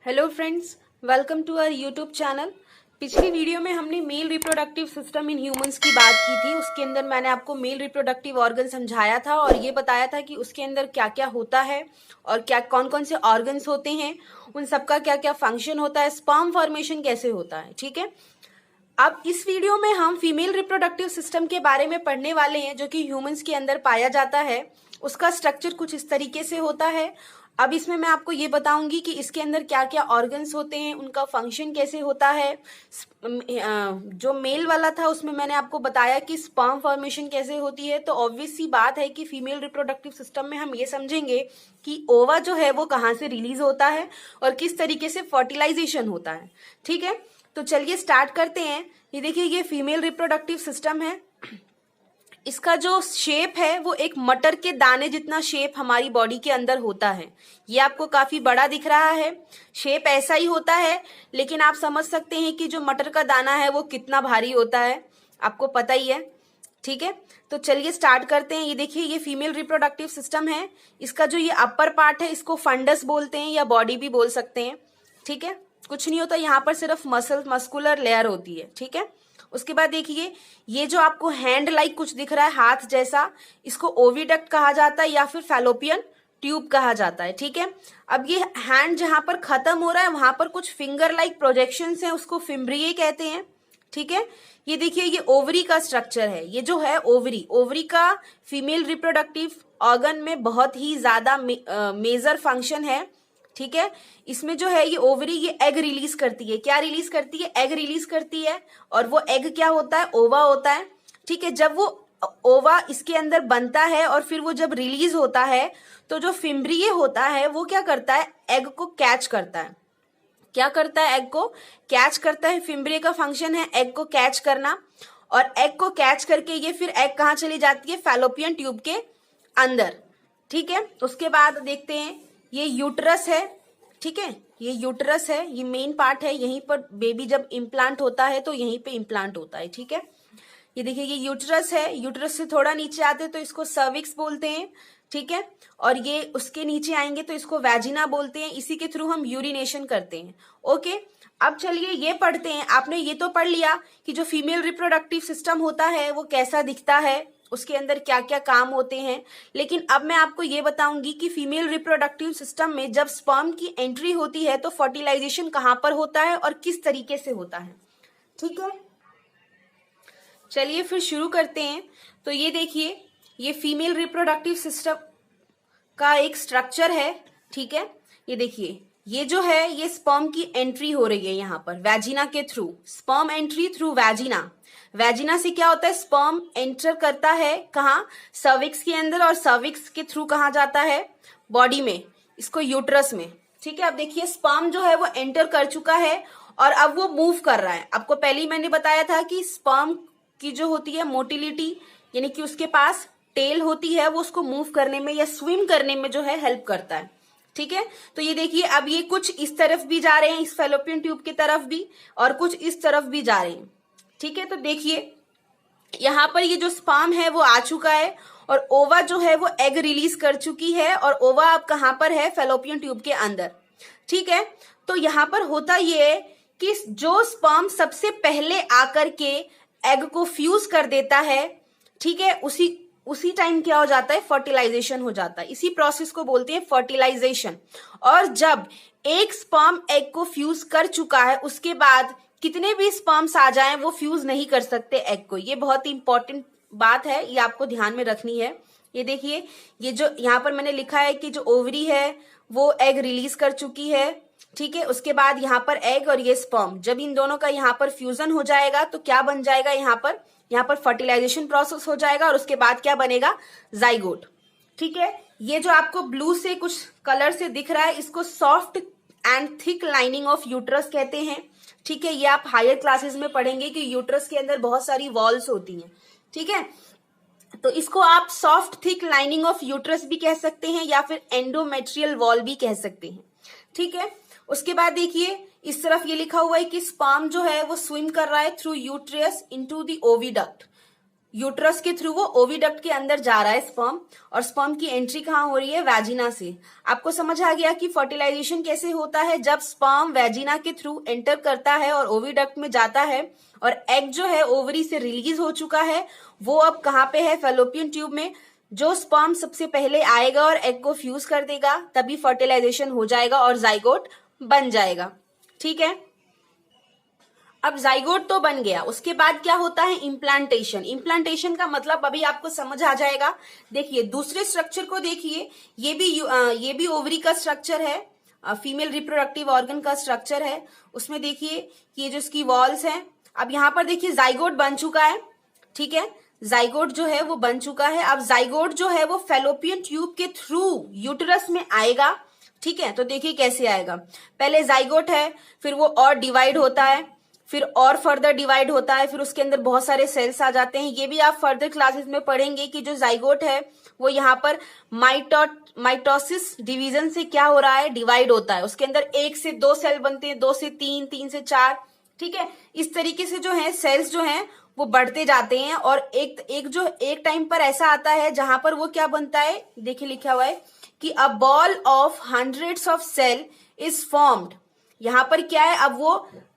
Hello friends, welcome to our YouTube channel. पिछली video में हमने male reproductive system in humans की बात की थी। उसके अंदर मैंने आपको मेल रिप्रोडक्टिव ऑर्गन समझाया था और ये बताया था कि उसके अंदर क्या क्या होता है और क्या कौन कौन से ऑर्गन्स होते हैं, उन सबका क्या क्या फंक्शन होता है, स्पर्म फॉर्मेशन कैसे होता है। ठीक है, अब इस वीडियो में हम फीमेल रिप्रोडक्टिव सिस्टम के बारे में पढ़ने वाले हैं जो कि ह्यूमंस के अंदर पाया जाता है। उसका स्ट्रक्चर कुछ इस तरीके से होता है। अब इसमें मैं आपको ये बताऊंगी कि इसके अंदर क्या क्या ऑर्गन्स होते हैं, उनका फंक्शन कैसे होता है। जो मेल वाला था उसमें मैंने आपको बताया कि स्पर्म फॉर्मेशन कैसे होती है। तो ऑब्वियस सी बात है कि फीमेल रिप्रोडक्टिव सिस्टम में हम ये समझेंगे कि ओवा जो है वो कहाँ से रिलीज होता है और किस तरीके से फर्टिलाइजेशन होता है। ठीक है, तो चलिए स्टार्ट करते हैं। ये देखिए, ये फीमेल रिप्रोडक्टिव सिस्टम है। इसका जो शेप है वो एक मटर के दाने जितना शेप हमारी बॉडी के अंदर होता है। ये आपको काफी बड़ा दिख रहा है, शेप ऐसा ही होता है, लेकिन आप समझ सकते हैं कि जो मटर का दाना है वो कितना भारी होता है, आपको पता ही है। ठीक है, तो चलिए स्टार्ट करते हैं। ये देखिए, ये फीमेल रिप्रोडक्टिव सिस्टम है। इसका जो ये अपर पार्ट है इसको फंडस बोलते हैं या बॉडी भी बोल सकते हैं। ठीक है, कुछ नहीं होता, यहाँ पर सिर्फ मस्कुलर लेयर होती है। ठीक है, उसके बाद देखिए, ये जो आपको हैंड लाइक कुछ दिख रहा है, हाथ जैसा, इसको ओविडक्ट कहा जाता है या फिर फैलोपियन ट्यूब कहा जाता है। ठीक है, अब ये हैंड जहां पर खत्म हो रहा है वहां पर कुछ फिंगर लाइक प्रोजेक्शंस हैं, उसको फिम्ब्रिये कहते हैं। ठीक है, ये देखिए, ये ओवरी का स्ट्रक्चर है। ये जो है ओवरी का फीमेल रिप्रोडक्टिव ऑर्गन में बहुत ही ज्यादा मेजर फंक्शन है। ठीक है, इसमें जो है ये ओवरी ये एग रिलीज करती है। क्या रिलीज करती है? एग रिलीज करती है। और वो एग क्या होता है? ओवा होता है। ठीक है, जब वो ओवा इसके अंदर बनता है और फिर वो जब रिलीज होता है तो जो फिम्ब्रिये होता है वो क्या करता है? एग को कैच करता है। क्या करता है? एग को कैच करता है। फिम्ब्रिये का फंक्शन है एग को कैच करना, और एग को कैच करके ये फिर एग कहाँ चली जाती है? फैलोपियन ट्यूब के अंदर। ठीक है, उसके बाद देखते हैं, ये यूट्रस है। ठीक है, ये यूट्रस है, ये मेन पार्ट है। यहीं पर बेबी जब इम्प्लांट होता है तो यहीं पे इम्प्लांट होता है। ठीक है, ये देखिए, ये यूट्रस है। यूट्रस से थोड़ा नीचे आते तो इसको सर्विक्स बोलते हैं। ठीक है, और ये उसके नीचे आएंगे तो इसको वैजिना बोलते हैं। इसी के थ्रू हम यूरिनेशन करते हैं। ओके, अब चलिए ये पढ़ते हैं। आपने ये तो पढ़ लिया कि जो फीमेल रिप्रोडक्टिव सिस्टम होता है वो कैसा दिखता है, उसके अंदर क्या क्या काम होते हैं। लेकिन अब मैं आपको ये बताऊंगी कि फीमेल रिप्रोडक्टिव सिस्टम में जब स्पर्म की एंट्री होती है तो फर्टिलाइजेशन कहाँ पर होता है और किस तरीके से होता है। ठीक है, चलिए फिर शुरू करते हैं। तो ये देखिए, ये फीमेल रिप्रोडक्टिव सिस्टम का एक स्ट्रक्चर है। ठीक है, ये देखिए, ये जो है ये स्पर्म की एंट्री हो रही है यहाँ पर वैजिना के through. Sperm entry through vagina. Vagina से क्या होता है? स्पर्म एंटर करता है कहाँ? सर्विक्स के अंदर, और सर्विक्स के थ्रू कहाँ जाता है? बॉडी में, इसको यूट्रस में। ठीक है, अब देखिए, स्पर्म जो है वो एंटर कर चुका है और अब वो मूव कर रहा है। आपको पहले ही मैंने बताया था कि स्पर्म की जो होती है मोटिलिटी, यानी कि उसके पास टेल होती है, वो उसको मूव करने में या स्विम करने में जो है हेल्प करता है। ठीक है, तो ये देखिए, अब ये कुछ इस तरफ भी जा रहे हैं, इस फैलोपियन ट्यूब की तरफ भी, और कुछ इस तरफ भी जा रहे हैं। ठीक है, तो देखिए, यहाँ पर ये जो स्पर्म है वो आ चुका है और ओवा जो है वो एग रिलीज कर चुकी है, और ओवा अब कहाँ पर है? फैलोपियन ट्यूब के अंदर। ठीक है, तो यहाँ पर होता ये है कि जो स्पर्म सबसे पहले आकर के एग को फ्यूज कर देता है, ठीक है, उसी टाइम क्या हो जाता है? फर्टिलाइजेशन हो जाता है। इसी प्रोसेस को बोलते हैं फर्टिलाइजेशन। और जब एक स्पर्म एग को फ्यूज कर चुका है उसके बाद कितने भी स्पर्म्स आ जाएं वो फ्यूज नहीं कर सकते एग को। ये बहुत इंपॉर्टेंट बात है, ये आपको ध्यान में रखनी है। ये देखिए, ये जो यहाँ पर मैंने लिखा है कि जो ओवरी है वो एग रिलीज कर चुकी है। ठीक है, उसके बाद यहाँ पर एग और ये स्पर्म, जब इन दोनों का यहाँ पर फ्यूजन हो जाएगा तो क्या बन जाएगा? यहाँ पर फर्टिलाइजेशन प्रोसेस हो जाएगा और उसके बाद क्या बनेगा? जाइगोट। ठीक है, ये जो आपको ब्लू से कुछ कलर से दिख रहा है इसको soft and thick lining of uterus कहते हैं। ठीक है, ये आप हायर क्लासेस में पढ़ेंगे कि यूट्रस के अंदर बहुत सारी वॉल्स होती हैं। ठीक है, तो इसको आप soft thick lining of uterus भी कह सकते हैं या फिर एंडोमेट्रियल वॉल भी कह सकते हैं। ठीक है, उसके बाद देखिए, इस तरफ ये लिखा हुआ है कि स्पर्म जो है वो स्विम कर रहा है through uterus into the oviduct. Uterus के थ्रू वो ओविडक्ट के अंदर जा रहा है स्पर्म, और स्पर्म की एंट्री कहाँ हो रही है, वैजिना से। आपको समझ आ गया कि फर्टिलाइजेशन कैसे होता है, जब स्पर्म वैजिना के थ्रू एंटर करता है और ओविडक्ट में जाता है, और एग जो है ओवरी से रिलीज हो चुका है, वो अब कहाँ पे है, फैलोपियन ट्यूब में। जो स्पर्म सबसे पहले आएगा और एग को फ्यूज कर देगा, तभी फर्टिलाइजेशन हो जाएगा और जाइगोट बन जाएगा। ठीक है, अब जाइगोट तो बन गया, उसके बाद क्या होता है, इम्प्लांटेशन। इम्प्लांटेशन का मतलब अभी आपको समझ आ जाएगा। देखिए दूसरे स्ट्रक्चर को देखिए, ये भी ओवरी का स्ट्रक्चर है, फीमेल रिप्रोडक्टिव ऑर्गन का स्ट्रक्चर है। उसमें देखिए कि ये जो इसकी वॉल्स हैं, अब यहाँ पर देखिए जाइगोट बन चुका है। ठीक है, जाइगोट जो है वो बन चुका है। अब जाइगोट जो है वो फैलोपियन ट्यूब के थ्रू यूटेरस में आएगा। ठीक है, तो देखिए कैसे आएगा, पहले जाइगोट है, फिर वो और डिवाइड होता है, फिर और फर्दर डिवाइड होता है, फिर उसके अंदर बहुत सारे सेल्स आ जाते हैं। ये भी आप फर्दर क्लासेस में पढ़ेंगे कि जो जाइगोट है वो यहाँ पर माइटोसिस डिवीजन से क्या हो रहा है, डिवाइड होता है। उसके अंदर 1 से 2 सेल बनते हैं, 2 से 3, 3 से 4। ठीक है, इस तरीके से जो है सेल्स जो हैं वो बढ़ते जाते हैं, और एक टाइम पर ऐसा आता है जहां पर वो क्या बनता है, देखिए लिखा हुआ है कि a ball of hundreds of cell is formed. यहां पर क्या है, अब वो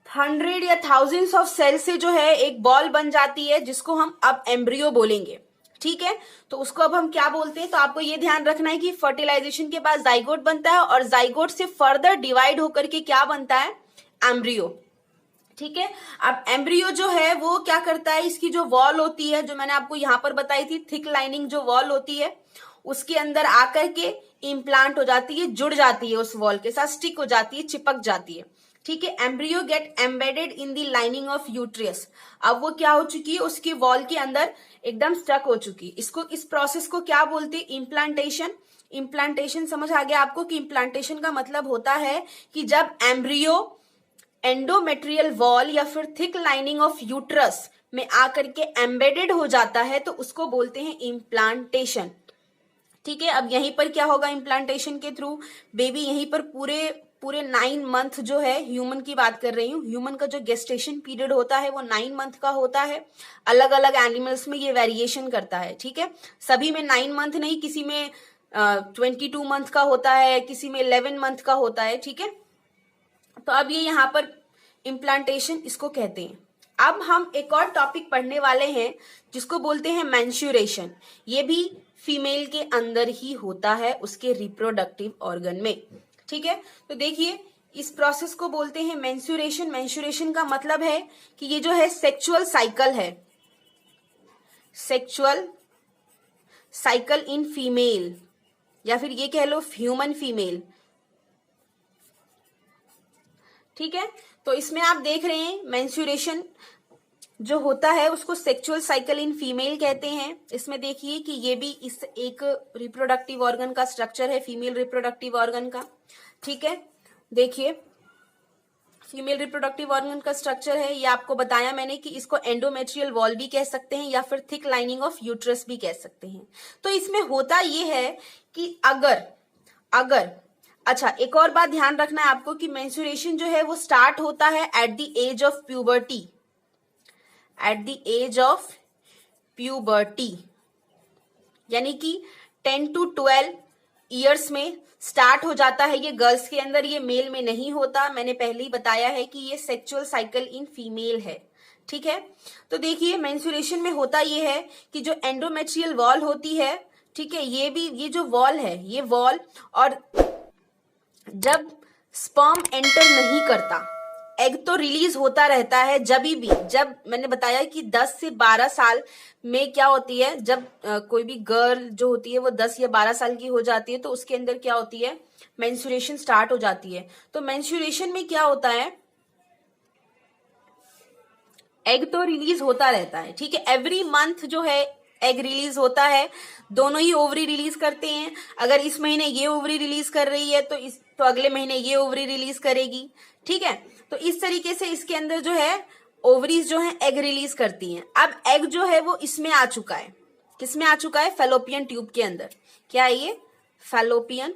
100 या थाउजेंड्स ऑफ सेल से जो है एक बॉल बन जाती है, जिसको हम अब एम्ब्रियो बोलेंगे। ठीक है, तो उसको अब हम क्या बोलते हैं, तो आपको ये ध्यान रखना है कि फर्टिलाइजेशन के बाद जाइगोट बनता है, और जाइगोट से फर्दर डिवाइड होकर के क्या बनता है, एम्ब्रियो। ठीक है, अब एम्ब्रियो जो है वो क्या करता है, इसकी जो वॉल होती है, जो मैंने आपको यहां पर बताई थी, थिक लाइनिंग जो वॉल होती है, उसके अंदर आकर के इम्प्लांट हो जाती है, जुड़ जाती है, उस वॉल के साथ स्टिक हो जाती है, चिपक जाती है। ठीक है, embryo get embedded in the lining of uterus. अब वो क्या हो चुकी है, उसकी वॉल के अंदर एकदम स्टक हो चुकी है। इस प्रोसेस को क्या बोलते हैं, इम्प्लांटेशन। इम्प्लांटेशन समझ आ गया आपको कि इम्प्लांटेशन का मतलब होता है कि जब एम्ब्रियो एंडोमेट्रियल वॉल या फिर थिक लाइनिंग ऑफ यूट्रस में आकर के एम्बेडेड हो जाता है, तो उसको बोलते हैं इम्प्लांटेशन। ठीक है, अब यहीं पर क्या होगा, इम्प्लांटेशन के थ्रू बेबी यहीं पर पूरे 9 मंथ जो है, ह्यूमन की बात कर रही हूँ, ह्यूमन का जो गेस्टेशन पीरियड होता है वो 9 मंथ का होता है। अलग अलग एनिमल्स में ये वेरिएशन करता है। ठीक है, सभी में 9 मंथ नहीं, किसी में 22 मंथ का होता है, किसी में 11 मंथ का होता है। ठीक है, तो अब ये यहाँ पर इम्प्लांटेशन इसको कहते हैं। अब हम एक और टॉपिक पढ़ने वाले हैं जिसको बोलते हैं मेंस्ट्रुएशन। ये भी फीमेल के अंदर ही होता है, उसके रिप्रोडक्टिव ऑर्गन में। ठीक है, तो देखिए इस प्रोसेस को बोलते हैं मेंस्ट्रुएशन। मेंस्ट्रुएशन का मतलब है कि ये जो है सेक्सुअल साइकिल है, सेक्सुअल साइकिल इन फीमेल, या फिर ये कह लो ह्यूमन फीमेल। ठीक है, तो इसमें आप देख रहे हैं मेंस्ट्रुएशन जो होता है उसको सेक्सुअल साइकिल इन फीमेल कहते हैं। इसमें देखिए कि ये भी इस एक रिप्रोडक्टिव ऑर्गन का स्ट्रक्चर है, फीमेल रिप्रोडक्टिव ऑर्गन का। ठीक है, देखिए फीमेल रिप्रोडक्टिव ऑर्गन का स्ट्रक्चर है, ये आपको बताया मैंने कि इसको एंडोमेट्रियल वॉल भी कह सकते हैं या फिर थिक लाइनिंग ऑफ यूट्रस भी कह सकते हैं। तो इसमें होता ये है कि अगर अच्छा, एक और बात ध्यान रखना है आपको कि मेंस्ट्रुएशन जो है वो स्टार्ट होता है at the age of puberty. At the age of puberty यानी कि 10 to 12 ईयर्स में स्टार्ट हो जाता है ये गर्ल्स के अंदर, ये मेल में नहीं होता। मैंने पहले ही बताया है कि ये सेक्सुअल साइकिल इन फीमेल है। ठीक है, तो देखिए मेंस्ट्रुएशन में होता ये है कि जो एंडोमेट्रियल वॉल होती है, ठीक है, ये जो वॉल है, ये वॉल, और जब स्पर्म एंटर नहीं करता, एग तो रिलीज होता रहता है। जब मैंने बताया कि 10 से 12 साल में क्या होती है, जब कोई भी गर्ल जो होती है वो 10 या 12 साल की हो जाती है, तो उसके अंदर क्या होती है, मेंस्ट्रुएशन स्टार्ट हो जाती है। तो मेंस्ट्रुएशन में क्या होता है, एग तो रिलीज होता रहता है। ठीक है, एवरी मंथ जो है एग रिलीज होता है, दोनों ही ओवरी रिलीज करते हैं। अगर इस महीने ये ओवरी रिलीज कर रही है तो अगले महीने ये ओवरी रिलीज करेगी। ठीक है, तो इस तरीके से इसके अंदर जो है ओवरीज जो है एग रिलीज करती हैं। अब एग जो है वो इसमें आ चुका है, किसमें आ चुका है, फैलोपियन ट्यूब के अंदर। क्या है ये, फैलोपियन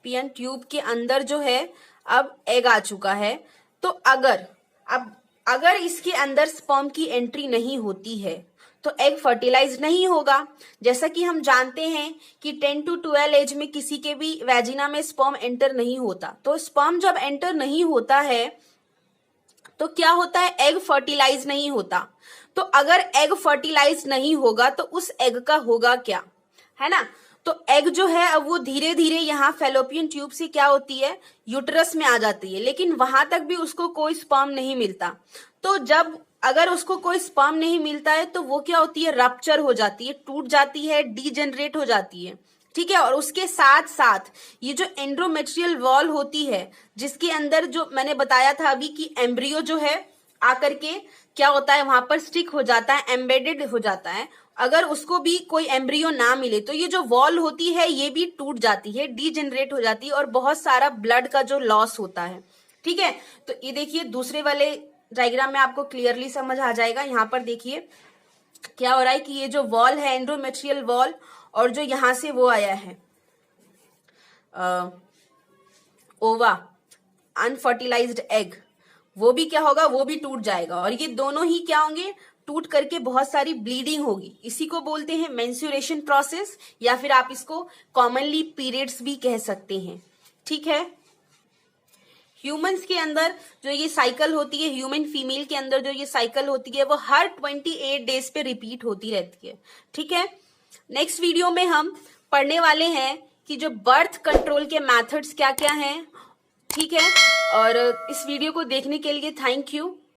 ट्यूब के अंदर जो है अब एग आ चुका है। तो अगर अब अगर इसके अंदर स्पर्म की एंट्री नहीं होती है तो एग फर्टिलाइज नहीं होगा। जैसा कि हम जानते हैं कि 10 to 12 एज में किसी के भी वैजिना में स्पर्म एंटर नहीं होता। तो स्पर्म जब एंटर नहीं होता है तो क्या होता है, एग फर्टिलाइज नहीं होता। तो अगर एग फर्टिलाइज नहीं होगा तो उस एग का होगा क्या, है ना। तो एग जो है अब वो धीरे धीरे यहाँ फैलोपियन ट्यूब से क्या होती है, यूट्रस में आ जाती है, लेकिन वहां तक भी उसको कोई स्पर्म नहीं मिलता। तो जब अगर उसको कोई स्पर्म नहीं मिलता है तो वो क्या होती है, रप्चर हो जाती है, टूट जाती है, डीजेनरेट हो जाती है, ठीक है। और उसके साथ साथ ये जो एंड्रोमेट्रियल वॉल होती है, जिसके अंदर जो मैंने बताया था अभी कि एम्ब्रियो जो है आकर के क्या होता है, वहां पर स्टिक हो जाता है, एम्बेडेड हो जाता है। अगर उसको भी कोई एम्ब्रियो ना मिले तो ये जो वॉल होती है ये भी टूट जाती है, डीजेनरेट हो जाती है और बहुत सारा ब्लड का जो लॉस होता है, ठीक है। तो ये देखिए दूसरे वाले डायग्राम में आपको क्लियरली समझ आ जाएगा। यहाँ पर देखिए क्या हो रहा है कि ये जो वॉल है एंड्रोमेट्रियल वॉल, और जो यहां से वो आया है ओवा, अनफर्टिलाइज्ड एग, वो भी क्या होगा, वो भी टूट जाएगा। और ये दोनों ही क्या होंगे, टूट करके बहुत सारी ब्लीडिंग होगी। इसी को बोलते हैं मेंस्ट्रुएशन प्रोसेस, या फिर आप इसको कॉमनली पीरियड्स भी कह सकते हैं, ठीक है। ह्यूमंस के अंदर जो ये साइकिल होती है, ह्यूमन फीमेल के अंदर जो ये साइकिल होती है वो हर 28 डेज पे रिपीट होती रहती है, ठीक है। नेक्स्ट वीडियो में हम पढ़ने वाले हैं कि जो बर्थ कंट्रोल के मेथड्स क्या क्या हैं, ठीक है। और इस वीडियो को देखने के लिए थैंक यू।